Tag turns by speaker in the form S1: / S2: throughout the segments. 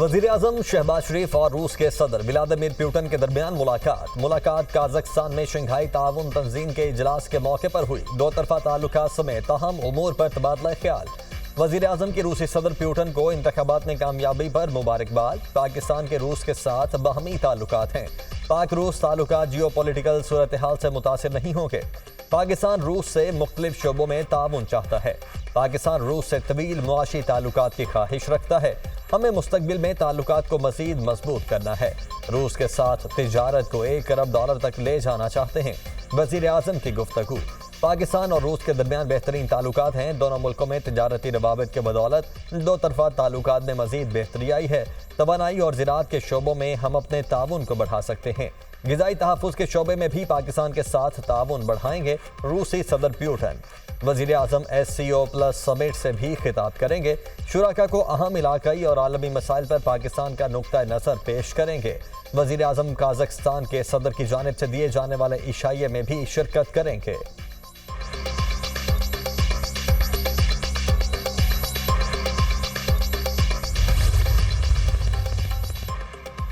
S1: वजीर आजम शहबाज शरीफ और रूस के सदर व्लादिमीर पुतिन के दरमियान मुलाकात काजाकिस्तान में शंघाई ताउन तंजीम के इजलास के मौके पर हुई। दो तरफा ताल्लुकात समेत अहम उमूर पर तबादला ख्याल। वजीर आजम की रूसी सदर पुतिन को इंतखाबात में कामयाबी पर मुबारकबाद। पाकिस्तान के रूस के साथ बाहमी ताल्लुकात हैं। पाक रूस ताल्लुकात जियोपॉलिटिकल सूरत हाल से मुतासिर नहीं होंगे। पाकिस्तान रूस से मुख्तलिफ शोबों में ताउन चाहता है। पाकिस्तान रूस से तवील मुआशी ताल्लुकात की ख्वाहिश रखता है। हमें मुस्तकबिल में ताल्लुकात को मज़ीद मजबूत करना है। रूस के साथ तिजारत को $1 अरब तक ले जाना चाहते हैं। वज़ीर आज़म की गुफ्तगू। पाकिस्तान और रूस के दरमियान बेहतरीन ताल्लुकात हैं। दोनों मुल्कों में तिजारती रवाबित के बदौलत दो तरफा ताल्लुकात में मज़ीद बेहतरी आई है। तवानाई और ज़राअत के शोबों में हम अपने ताउन को बढ़ा सकते हैं। ग़िज़ाई तहफ़्फ़ुज़ के शोबे में भी पाकिस्तान के साथ ताउन बढ़ाएंगे। रूसी सदर पुतिन वज़ीर आज़म SCO+ समिट से भी खिताब करेंगे। शुराका को अहम इलाकाई और आलमी मसाइल पर पाकिस्तान का नुक्ता नज़र पेश करेंगे। वज़ीर आज़म काज़ाकिस्तान के सदर की जानिब से दिए जाने वाले इशाये में भी शिरकत करेंगे।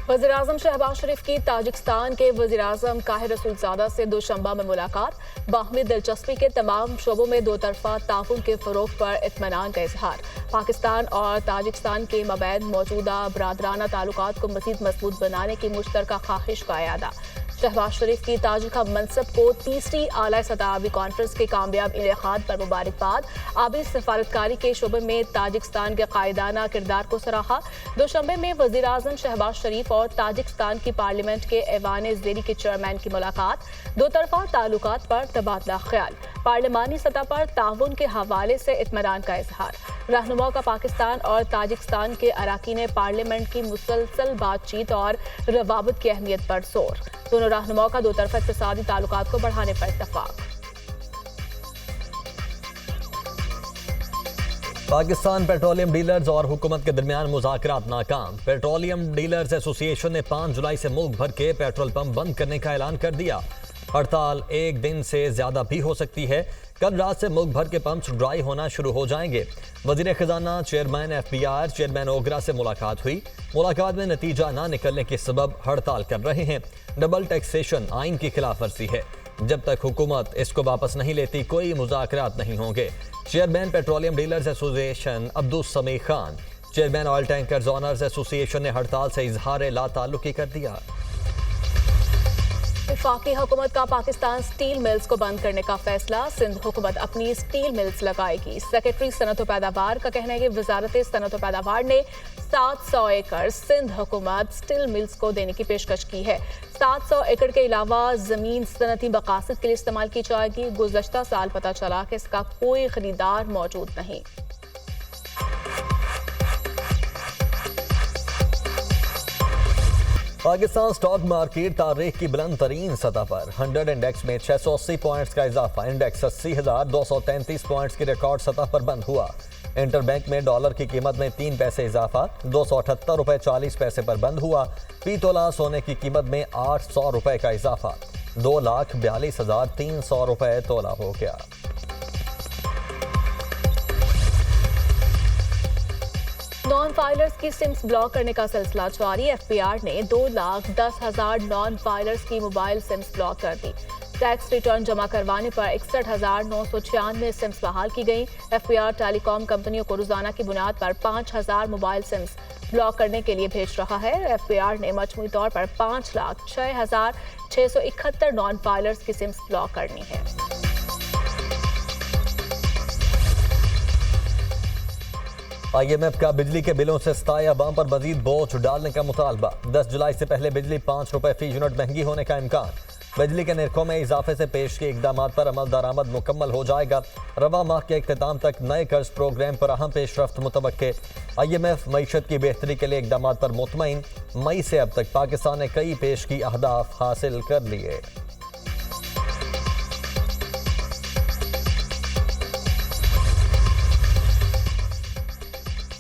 S2: वज़ीर आज़म शहबाज शरीफ की ताजिकिस्तान के वज़ीर आज़म काहिर रसूलज़ादा से दोशंबा में मुलाकात। बाहमी दिलचस्पी के तमाम शोबों में दो तरफा ताउन के फ़रोग़ पर इत्मीनान का इजहार। पाकिस्तान और ताजिकिस्तान के मबैन मौजूदा बरादराना ताल्लुकात को मज़ीद मजबूत बनाने की मुश्तरका ख्वाहिश का इयादा। शहबाज शरीफ की ताजिका मनसब को तीसरी आला सतह आबी कॉन्फ्रेंस के कामयाब इनेकाद पर मुबारकबाद। आबी सफारतकारी के शोबे में ताजिकिस्तान के कायदाना किरदार को सराहा। दोशंबे में वज़ीर आज़म शहबाज शरीफ और ताजिकिस्तान की पार्लियामेंट के ऐवान ज़ेरी के चेयरमैन की मुलाकात। दो तरफा ताल्लुकात पर तबादला ख्याल। पार्लिमानी सतह पर ताउन के हवाले से इत्मीनान का इजहार। रहनुमा का पाकिस्तान और ताजिकिस्तान के अराकीन पार्लियामेंट की मुसलसल बातचीत और रवाबत की अहमियत पर जोर। दोनों रहनुमाओं का दो तरफा इक़्तिसादी ताल्लुकात को बढ़ाने पर इत्तफाक।
S1: पाकिस्तान पेट्रोलियम डीलर्स और हुकूमत के दरमियान मुज़ाकरात नाकाम। पेट्रोलियम डीलर्स एसोसिएशन ने 5 जुलाई से मुल्क भर के पेट्रोल पंप बंद करने का ऐलान कर दिया। हड़ताल 1 दिन से ज्यादा भी हो सकती है। कल रात से मुल्क भर के पंप्स ड्राई होना शुरू हो जाएंगे। वजीर खजाना, चेयरमैन FBR, चेयरमैन ओगरा से मुलाकात हुई। मुलाकात में नतीजा ना निकलने के सबब हड़ताल कर रहे हैं। डबल टैक्सेशन आइन की खिलाफ वर्जी है। जब तक हुकूमत इसको वापस नहीं लेती कोई मुज़ाकरात नहीं होंगे। Chairman petroleum dealers association Abdul Sami Khan, chairman oil tankers owners association ने हड़ताल से इजहार ला ताल्लुकी कर दिया।
S2: वफाकी हुकूमत का पाकिस्तान स्टील मिल्स को बंद करने का फैसला। सिंध हुकूमत अपनी स्टील मिल्स लगाएगी। सेक्रेटरी सनत व पैदावार का कहना है कि वजारत सनत व पैदावार ने 700 एकड़ सिंध हुकूमत स्टील मिल्स को देने की पेशकश की है। 700 एकड़ के अलावा जमीन सनती मकासद के लिए इस्तेमाल की जाएगी। गुज़श्ता साल पता चला कि इसका कोई खरीदार मौजूद नहीं।
S1: पाकिस्तान स्टॉक मार्केट तारीख की बुलंद तरीन सतह पर 100 इंडेक्स में 680 पॉइंट्स का इजाफा। इंडेक्स 80,233 पॉइंट्स की रिकॉर्ड सतह पर बंद हुआ। इंटरबैंक में डॉलर की कीमत में 3 पैसे इजाफा, 278 रुपए 40 पैसे पर बंद हुआ। फी तोला सोने की कीमत में 800 रुपए का इजाफा, 2,42,300 रुपए तोला हो गया।
S2: नॉन फाइलर्स की सिम्स ब्लॉक करने का सिलसिला जारी। FBR ने 2,10,000 नॉन फाइलर्स की मोबाइल सिम्स ब्लॉक कर दी। टैक्स रिटर्न जमा करवाने पर 61,996 सिम्स बहाल की गई। FBR टेलीकॉम कंपनियों को रोजाना की बुनियाद पर 5,000 मोबाइल सिम्स ब्लॉक करने के लिए भेज रहा है। FBR ने मजमूई तौर पर 5,06,671 नॉन फाइलर्स की सिम्स ब्लॉक करनी है।
S1: IMF का बिजली के बिलों से सताए अवाम पर मजीद बोझ डालने का मुतालबा। 10 जुलाई से पहले बिजली 5 रुपए फी यूनिट महंगी होने का इम्कान। बिजली के निर्खों में इजाफे से पेश किए इकदाम पर अमल दरामद मुकम्मल हो जाएगा। रवा माह के इख्तिताम तक नए कर्ज प्रोग्राम पर अहम पेशरफ्त मुतवक्के। IMF मईशत की बेहतरी के लिए इकदाम पर मुतमईन। मई से अब तक पाकिस्तान ने कई पेश की अहदाफ हासिल कर लिए।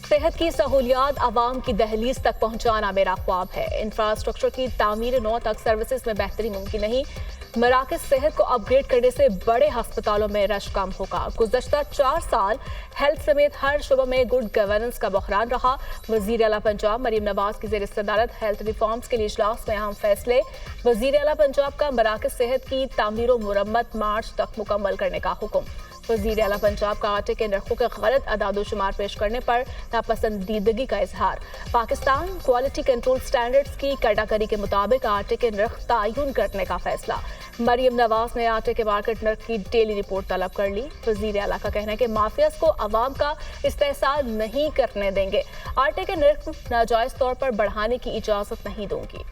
S2: सेहत की सहूलियात आवाम की दहलीज तक पहुंचाना मेरा ख्वाब है। इंफ्रास्ट्रक्चर की तामीर 9 तक सर्विसेज में बेहतरी मुमकिन नहीं। मराकज़ सेहत को अपग्रेड करने से बड़े अस्पतालों में रश कम होगा। गुज़श्ता 4 साल हेल्थ समेत हर शुबे में गुड गवर्नेंस का बहरान रहा। वज़ीर आला पंजाब मरीम नवाज की ज़ेर सदारत हेल्थ रिफॉर्म्स के लिए इजलास में अहम फैसले। वज़ीर आला पंजाब का मराकज़ सेहत की तामीर व मुरम्मत मार्च तक मुकम्मल करने का हुक्म। वज़ीर आला पंजाब का आटे के नरखों के गलत अदादोशुमार पेश करने पर नापसंदीदगी का इजहार। पाकिस्तान क्वालिटी कंट्रोल स्टैंडर्ड्स की कड़ाकड़ी के मुताबिक आटे के नर्ख तयन करने का फैसला। मरीम नवाज ने आटे के मार्केट नर्ख की डेली रिपोर्ट तलब कर ली। वज़ीर आला का कहना है कि माफियाज को अवाम का इस्तेहसाल नहीं करने देंगे। आटे के नर्ख नाजायज तौर पर बढ़ाने की इजाजत नहीं दूंगी।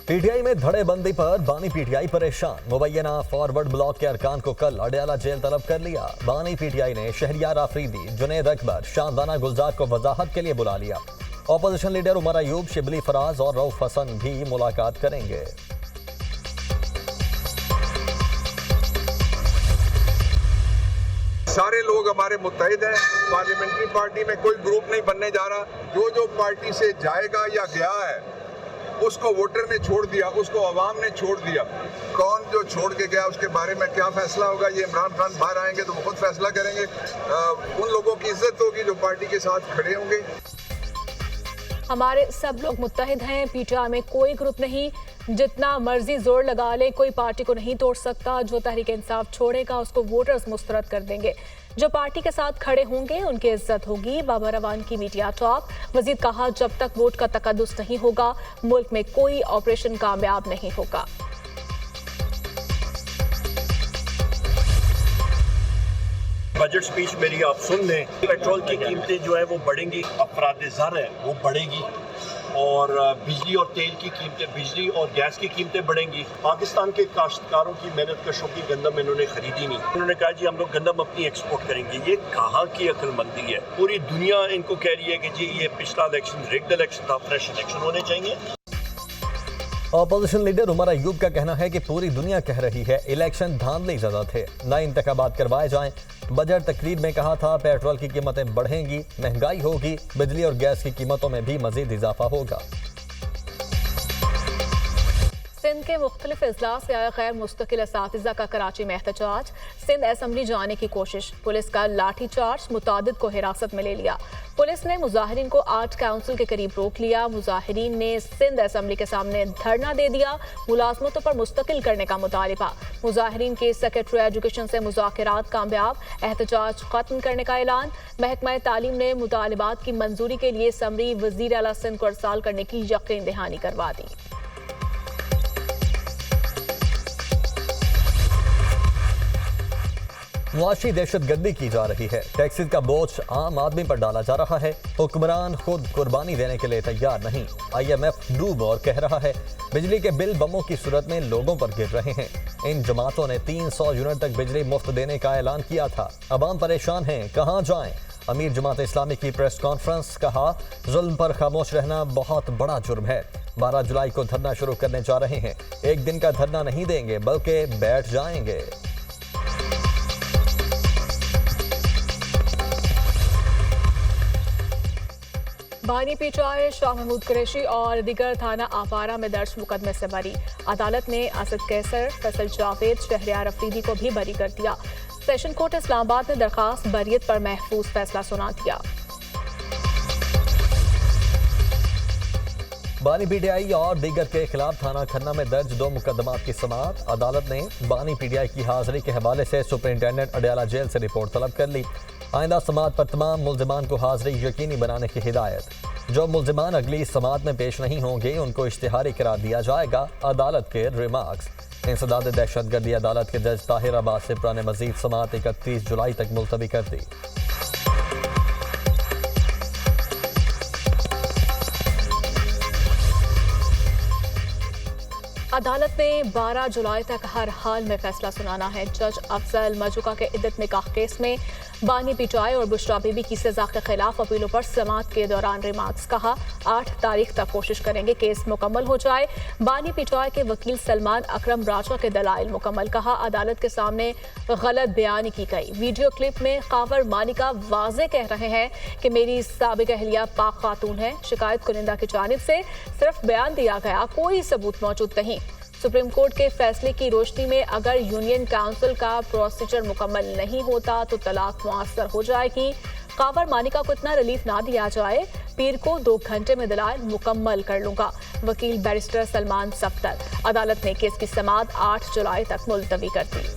S1: पीटीआई में धड़ेबंदी पर बानी पीटीआई परेशान। मुबैना फॉरवर्ड ब्लॉक के अरकान को कल अडयाला जेल तलब कर लिया। बानी पीटीआई ने शहरियार आफरीदी, जुनेद अकबर, शाहदाना गुलजार को वजाहत के लिए बुला लिया। ऑपोजिशन लीडर उमर अयूब, शिबली फराज और रऊफ हसन भी मुलाकात करेंगे।
S3: सारे लोग हमारे मुत्तहिद हैं। पार्लियामेंट्री पार्टी में कोई ग्रुप नहीं बनने जा रहा। जो पार्टी से जाएगा या गया है उसको वोटर ने छोड़ दिया, उसको अवाम ने छोड़ दिया। कौन जो छोड़ के गया उसके बारे में क्या फैसला होगा, ये इमरान खान बाहर आएंगे तो वो खुद फैसला करेंगे। उन लोगों की इज्जत होगी जो पार्टी के साथ खड़े होंगे।
S2: हमारे सब लोग मुत्तहिद हैं। पीटीआई में कोई ग्रुप नहीं, जितना मर्जी जोर लगा ले कोई पार्टी को नहीं तोड़ सकता। जो तहरीक इंसाफ छोड़ेगा उसको वोटर्स मुस्तरद कर देंगे। जो पार्टी के साथ खड़े होंगे उनकी इज्जत होगी। बाबर रवान की मीडिया टॉक। मजीद कहा, जब तक वोट का तकद्दुस नहीं होगा मुल्क में कोई ऑपरेशन कामयाब नहीं होगा।
S4: बजट स्पीच मेरी आप सुन लें। पेट्रोल की कीमतें जो है वो बढ़ेंगी, अफराद-ए-ज़र है वो बढ़ेगी, और बिजली और तेल की कीमतें, बिजली और गैस की कीमतें बढ़ेंगी। पाकिस्तान के काश्तकारों की मेहनत कशों की गंदम इन्होंने खरीदी नहीं। उन्होंने कहा जी हम लोग गंदम अपनी एक्सपोर्ट करेंगे। ये कहाँ की अक्लमंदी है? पूरी दुनिया इनको कह रही है कि जी ये पिछला इलेक्शन रिग्ड इलेक्शन था, फ्रेश इलेक्शन होने चाहिए।
S1: ऑपोजिशन लीडर उमर अयूब का कहना है कि पूरी दुनिया कह रही है इलेक्शन धांधली ज़्यादा थे, नए इंतखाबात करवाए जाएं। बजट तकरीर में कहा था पेट्रोल की कीमतें बढ़ेंगी, महंगाई होगी, बिजली और गैस की कीमतों में भी मजीद इजाफा होगा।
S2: सिंध के मुख्तलिफ अजला से आए गैर मुस्तकिल असातिज़ा का कराची में एहतजाज। सिंध असम्बली जाने की कोशिश, पुलिस का लाठी चार्ज, मुतादिद को हिरासत में ले लिया। पुलिस ने मुजाहिरीन को आर्ट काउंसिल के करीब रोक लिया। मुजाहिरीन ने सिंध असम्बली के सामने धरना दे दिया। मुलाजमतों पर मुस्तकिल करने का मुतालिबा। मुजाहिरीन के सेक्रेटरी एजुकेशन से मुज़ाकरात कामयाब, एहतजाज खत्म करने का ऐलान। महकमा तालीम ने मुतालिबात की मंजूरी के लिए समरी वज़ीर आला सिंध को अरसाल करने की यकीन दहानी करवा दी।
S1: मुआशी दहशतगर्दी की जा रही है, टैक्सेस का बोझ आम आदमी पर डाला जा रहा है। हुक्मरान खुद कुर्बानी देने के लिए तैयार नहीं। IMF डूब और कह रहा है बिजली के बिल बमों की सूरत में लोगों पर गिर रहे हैं। इन जमातों ने 300 यूनिट तक बिजली मुफ्त देने का ऐलान किया था। अवाम परेशान हैं, कहाँ जाएं? अमीर जमात इस्लामी की प्रेस कॉन्फ्रेंस। कहा, जुल्म पर खामोश रहना बहुत बड़ा जुर्म है। 12 जुलाई को धरना शुरू करने जा रहे हैं। एक दिन का धरना नहीं देंगे बल्कि बैठ जाएंगे।
S2: बानी पीटीआई शाह महमूद कुरैशी और दीगर थाना आपारा में दर्ज मुकदमे से बरी। अदालत ने असद कैसर, फैसल जावेद, शहरियार अफरीदी को भी बरी कर दिया। सेशन कोर्ट इस्लामाबाद ने दरखास्त बरियत पर महफूज फैसला सुना दिया।
S1: बानी पीटीआई और दीगर के खिलाफ थाना खन्ना में दर्ज 2 मुकदमात की समाअत। अदालत ने बानी पीटीआई की हाजिरी के हवाले से सुपरिंटेंडेंट अडयाला जेल से रिपोर्ट तलब कर ली। आइंदा समाअत पर तमाम मुल्जिमान को हाजिरी यकीनी बनाने की हिदायत। जो मुल्जिमान अगली समाअत में पेश नहीं होंगे उनको इश्तिहारी करार दिया जाएगा। अदालत के रिमार्क्स। इंसदाद दहशतगर्दी अदालत के जज ताहिर अब्बास सिप्रा ने मजीद समाअत 31 जुलाई तक मुलतवी कर दी।
S2: अदालत ने 12 जुलाई तक हर हाल में फैसला सुनाना है। जज अफजल मजुका के इद्दत निकाह केस में बानी पिटाई और बुशरा बीबी की सजा के खिलाफ अपीलों पर समाअत के दौरान रिमार्क्स। कहा 8 तारीख तक कोशिश करेंगे केस मुकम्मल हो जाए। बानी पिटाई के वकील सलमान अकरम राजा के दलाइल मुकम्मल। कहा अदालत के सामने गलत बयानी की गई। वीडियो क्लिप में कावर मानिका वाजे कह रहे हैं कि मेरी साबिक अहलिया पाक खातून है। शिकायत कुनिंदा की जानिब से सिर्फ बयान दिया गया, कोई सबूत मौजूद नहीं। सुप्रीम कोर्ट के फैसले की रोशनी में अगर यूनियन काउंसिल का प्रोसीजर मुकम्मल नहीं होता तो तलाक मुअस्सर हो जाएगी। कावर मानिका को इतना रिलीफ ना दिया जाए, पीर को 2 घंटे में दलाइल मुकम्मल कर लूंगा। वकील बैरिस्टर सलमान सफ्दर। अदालत ने केस की समाअत 8 जुलाई तक मुलतवी कर दी।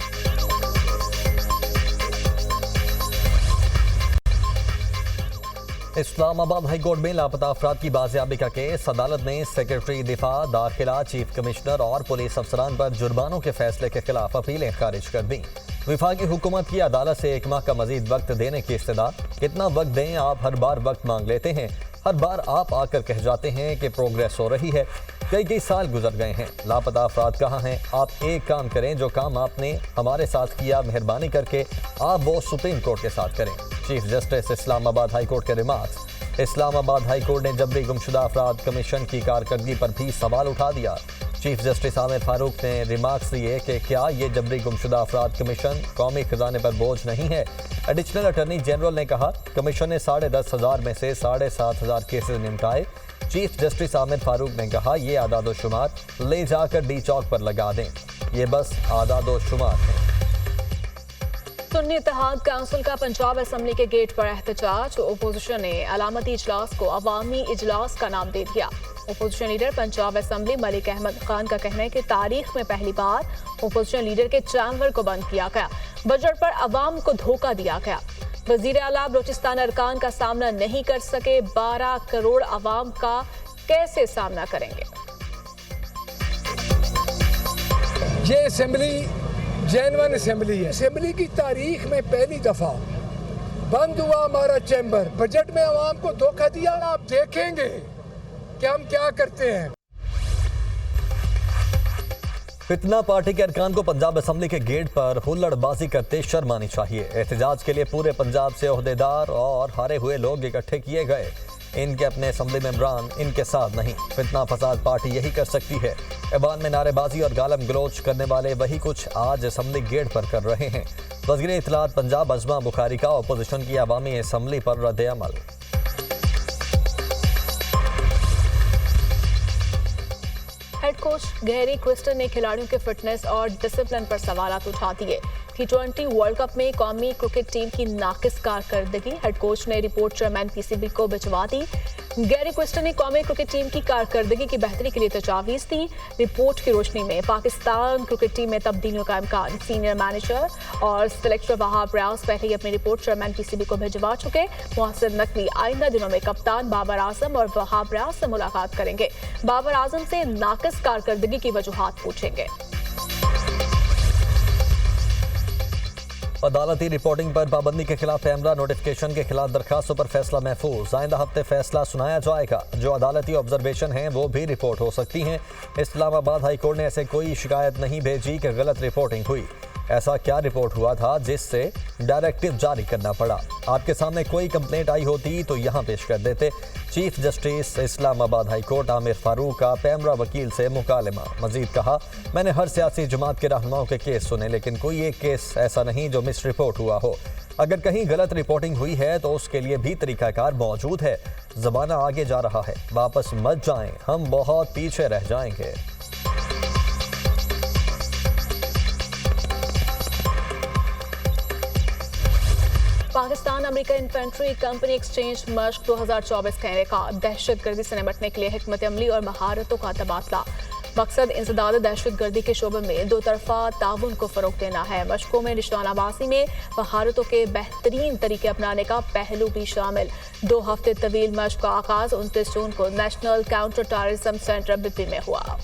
S1: इस्लामाबाद हाई कोर्ट में लापता अफराद की बाजियाबी का केस। अदालत ने सेक्रेटरी दिफा, दाखिला, चीफ कमिश्नर और पुलिस अफसरान पर जुर्मानों के फैसले के खिलाफ अपीलें खारिज कर दी। विफाकी हुकूमत की अदालत से 1 माह का मजीद वक्त देने की इस्तदा। कितना वक्त दें? आप हर बार वक्त मांग लेते हैं, हर बार आप आकर कह जाते हैं कि प्रोग्रेस हो रही है। कई साल गुजर गए हैं, लापता अफराद कहाँ हैं? आप एक काम करें, जो काम आपने हमारे साथ किया, मेहरबानी करके आप वो सुप्रीम कोर्ट के साथ करें। Chief justice Islamabad high court के रिमार्क्स। इस्लामाबाद हाई कोर्ट ने जबरी गुमशुदा अफराद कमीशन की कारकर्दगी पर भी सवाल उठा दिया। चीफ जस्टिस आमिर फारूक ने रिमार्क्स दिए कि क्या ये जबरी गुमशुदा अफराद कमीशन कौमी खजाने पर बोझ नहीं है। एडिशनल अटॉर्नी जनरल ने कहा कमीशन ने 10,500 में से 7,500 केसेस निपटाए। चीफ जस्टिस आमिर फारूक ने कहा ये आदाद-ओ-शुमार ले जाकर डी चौक पर लगा दें, ये बस आदाद-ओ-शुमार है।
S2: सुन्नी इत्तेहाद काउंसिल का पंजाब असेंबली के गेट पर एहतजाज। ओपोजिशन ने अलामती इजलास को अवामी इजलास का नाम दे दिया। Opposition leader Punjab assembly Malik Ahmad Khan का कहना है कि तारीख में पहली बार ओपोजिशन लीडर के चैम्बर को बंद किया गया। बजट पर अवाम को धोखा दिया गया। वजीर आला बलोचिस्तान अरकान का सामना नहीं कर सके, 12 करोड़ अवाम का कैसे सामना करेंगे?
S5: ये असेंबली जेन्युइन असेंबली है। असेंबली की तारीख में पहली दफा बंद हुआ हमारा चैम्बर। बजट में आवाम को धोखा दिया। आप देखेंगे कि हम क्या करते हैं।
S1: फितना पार्टी के अरकान को पंजाब असेंबली के गेट पर हुल्लड़बाजी करते शर्म आनी चाहिए। एहतजाज के लिए पूरे पंजाब से ओहदेदार और हारे हुए लोग इकट्ठे किए गए। इनके अपने असेंबली मेंबरान इनके साथ नहीं। फितना फसाद पार्टी यही कर सकती है। ऐवान में नारेबाजी और गालम गलोच करने वाले वही कुछ आज असेंबली गेट पर कर रहे हैं। वज़ीर इत्तलात पंजाब अज़मा बुखारी का अपोजिशन की अवामी असेंबली पर रद्द-ए-अमल।
S2: हेड कोच गैरी क्विस्टन ने खिलाड़ियों के फिटनेस और डिसिप्लिन पर सवालात उठा दिए। T20 वर्ल्ड कप में कौमी क्रिकेट टीम की नाकिस कारकर्दगी। हेड कोच ने रिपोर्ट चेयरमैन PCB को भिजवा दी। गैरी क्विस्टन ने कौमी क्रिकेट टीम की कारकर्दगी की बेहतरी के लिए तजावीज़ दी। रिपोर्ट की रोशनी में पाकिस्तान क्रिकेट टीम में तब्दीलियों का इम्कान। सीनियर मैनेजर और सिलेक्टर वहाब रियाज पहले ही अपनी रिपोर्ट चेयरमैन PCB को भिजवा चुके। मोहसिन नकवी आइंदा दिनों में कप्तान बाबर आजम और वहाब रियाज से मुलाकात करेंगे। बाबर आजम से नाकिस कारकर्दगी की वजूहात पूछेंगे।
S1: अदालती रिपोर्टिंग पर पाबंदी के खिलाफ कैमरा नोटिफिकेशन के खिलाफ दरखास्तों पर फैसला महफूज। आइंदा हफ्ते फैसला सुनाया जाएगा। जो अदालती ऑब्जर्वेशन हैं वो भी रिपोर्ट हो सकती हैं। इस्लामाबाद हाई कोर्ट ने ऐसे कोई शिकायत नहीं भेजी कि गलत रिपोर्टिंग हुई। ऐसा क्या रिपोर्ट हुआ था जिससे डायरेक्टिव जारी करना पड़ा? आपके सामने कोई कंप्लेंट आई होती तो यहाँ पेश कर देते। Chief justice Islamabad high court Aamir Farooq का पैमरा वकील से मुकालमा। मजीद कहा मैंने हर सियासी जमात के रहनुमाओं के केस सुने, लेकिन कोई एक केस ऐसा नहीं जो मिस रिपोर्ट हुआ हो। अगर कहीं गलत रिपोर्टिंग हुई है तो उसके लिए भी तरीकाकार मौजूद है। ज़माना आगे जा रहा है, वापस मत जाएं, हम बहुत पीछे रह जाएंगे।
S2: Pakistan America infantry company exchange मश्क 2024 का इनेकाद। दहशतगर्दी से निपटने के लिए हिकमत अमली और महारतों का तबादला। मकसद इंसदाद दहशतगर्दी के शोबे में 2 तरफा ताउन को फरोग देना है। मशकों में निशानाबाजी में महारतों के बेहतरीन तरीके अपनाने का पहलू भी शामिल। 2 हफ्ते तवील मश्क का आगाज 29 जून को नेशनल काउंटर टेररिज्म सेंटर बिब्बी में हुआ।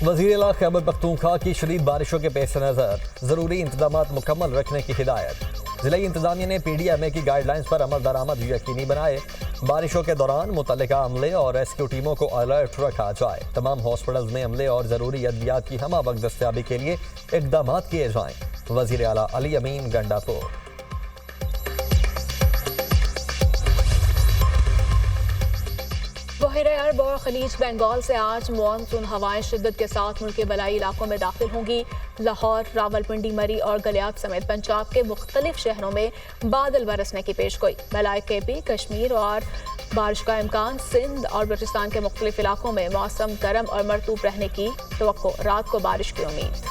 S1: वज़ीर आला खैबर पख्तूनख्वा की शदीद बारिशों के पेश नज़र ज़रूरी इंतजाम मुकम्मल रखने की हिदायत। ज़िला इंतजामिया ने PDMA की गाइडलाइंस पर अमल दरामद यकीनी बनाए। बारिशों के दौरान मुतल्लिका अमले और रेस्क्यू टीमों को अलर्ट रखा जाए। तमाम हॉस्पिटल्स में अमले और जरूरी अद्वियात की हमा वक्त दस्तयाबी के लिए इकदाम किए जाएं। वजीर आला अली अमीन गंडापुर।
S2: बहरे अरब और खलीज बंगाल से आज मानसून हवाएं शिद्दत के साथ मुल्क के बलाई इलाकों में दाखिल होंगी। लाहौर, रावलपिंडी, मरी और गलियात समेत पंजाब के मुख्तलिफ शहरों में बादल बरसने की पेशगोई। मलाई, केपी, कश्मीर और बारिश का इम्कान। सिंध और बलूचिस्तान के मुख्तलिफ इलाकों में मौसम गर्म और मरतूब रहने की तवक्को। रात को बारिश की उम्मीद।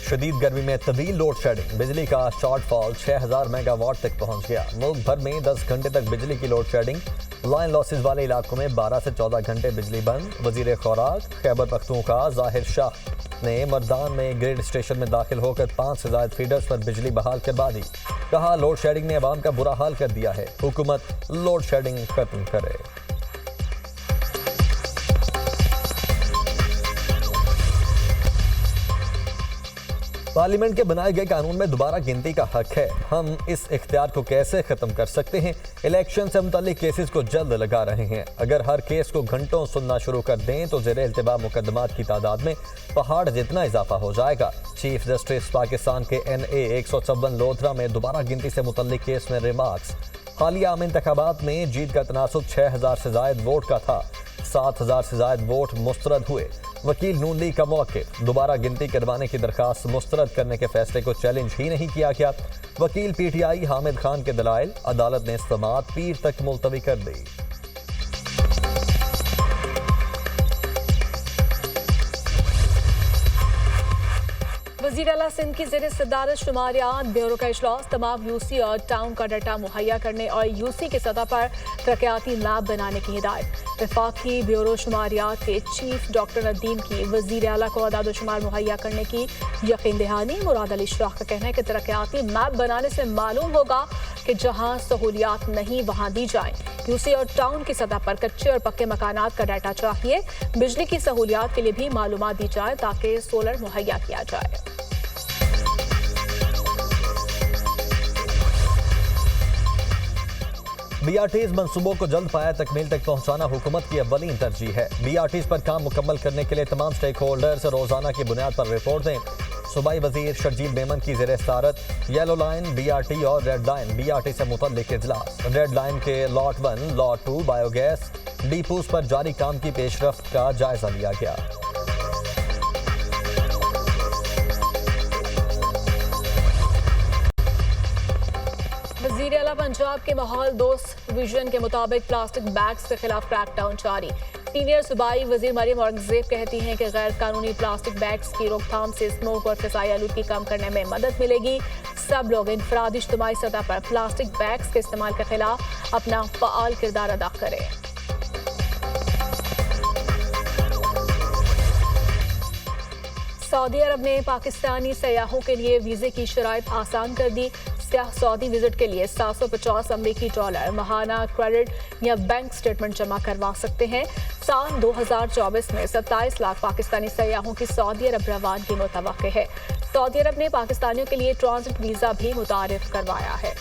S1: शदीद गर्मी में तवील लोड शेडिंग, बिजली का शॉर्टफॉल 6000 मेगावाट तक पहुंच गया। मुल्क भर में 10 घंटे तक बिजली की लोड शेडिंग। लाइन लॉसेज वाले इलाकों में 12 से 14 घंटे बिजली बंद। वजीर खुराक खैबर पख्तूनख्वा जाहिर शाह ने मर्दान में ग्रिड स्टेशन में दाखिल होकर 5 से ज्यादा फीडर्स पर बिजली बहाल करवा दी। कहा, लोड शेडिंग ने अवाम का बुरा हाल कर दिया है, हुकूमत लोड शेडिंग खत्म करे। पार्लियामेंट के बनाए गए कानून में दोबारा गिनती का हक है। हम इस इख्तियार को कैसे खत्म कर सकते हैं? इलेक्शन से मुताल्लिक केसेस को जल्द लगा रहे हैं। अगर हर केस को घंटों सुनना शुरू कर दें तो ज़ेरे इल्तिबा मुकदमात की तादाद में पहाड़ जितना इजाफा हो जाएगा। चीफ जस्टिस पाकिस्तान के NA 156 लोधरा में दोबारा गिनती से मुताल्लिक केस में रिमार्क्स। हालिया आम इंतखाबात में जीत का तनासुब 6000 से जायद वोट का था। 7000 से जायद वोट मुस्तरद हुए। वकील नून लीग का मौक़िफ़, दोबारा गिनती करवाने की दरखास्त मुस्तरद करने के फैसले को चैलेंज ही नहीं किया गया। वकील PTI हामिद खान के दलाइल, अदालत ने समाअत पीर तक मुलतवी कर दी।
S2: वज़ीर आला सिंध की ज़ेरे सदारत शुमारियात ब्यूरो का इजलास। तमाम UC और टाउन का डाटा मुहैया करने और UC की सतह पर तरक्याती मैप बनाने की हिदायत। वफाकी ब्यूरो शुमारियात के चीफ डॉक्टर नदीम की वज़ीर आला को अदाद शुमार मुहैया करने की यकीन दहानी। मुराद अली शाह का कहना है कि तरक्याती मैप बनाने से मालूम होगा कि जहाँ सहूलियात नहीं वहाँ दी जाएँ। UC और टाउन की सतह पर कच्चे और पक्के मकानात का डाटा चाहिए। बिजली की सहूलियात के लिए भी मालूमात दी जाए ताकि सोलर मुहैया किया जाए।
S1: BRTs मंसूबों को जल्द पाया तकमील तक पहुंचाना हुकूमत की अव्वलीन तरजीह है। BRTs पर काम मुकम्मल करने के लिए तमाम स्टेक होल्डर्स रोजाना की बुनियाद पर रिपोर्ट दें। सूबाई वजीर शर्जील मेमन की ज़ेरे सदारत येलो लाइन BRT और रेड लाइन BRT से मुतल्लिक इजलास। रेड लाइन के लॉट 1, लॉट 2 बायोगैस डिपोज पर जारी काम की पेशरफ्त का जायजा लिया गया।
S2: वज़ीर आला पंजाब के माहौल दोस्त विजन के मुताबिक प्लास्टिक बैग्स के खिलाफ क्रैकडाउन जारी। सीनियर सूबाई वज़ीर मरियम औरंगज़ेब कहती हैं कि गैर कानूनी प्लास्टिक बैग्स की रोकथाम से स्मोक और फ़िज़ाई आलूदगी कम करने में मदद मिलेगी। सब लोग इनफरादी इज्तिमाई सतह पर प्लास्टिक बैग्स के इस्तेमाल के खिलाफ अपना फ़आल किरदार अदा करें। सऊदी अरब ने पाकिस्तानी सयाहों के लिए वीज़े की शराइत आसान कर दी। सऊदी विजिट के लिए $750 अमरीकी माहाना क्रेडिट या बैंक स्टेटमेंट जमा करवा सकते हैं। साल 2024 में 27 लाख पाकिस्तानी सयाहों की सऊदी अरब रवानगी मुतवक्किल है। सऊदी अरब ने पाकिस्तानियों के लिए ट्रांजिट वीज़ा भी मुतारिफ करवाया है।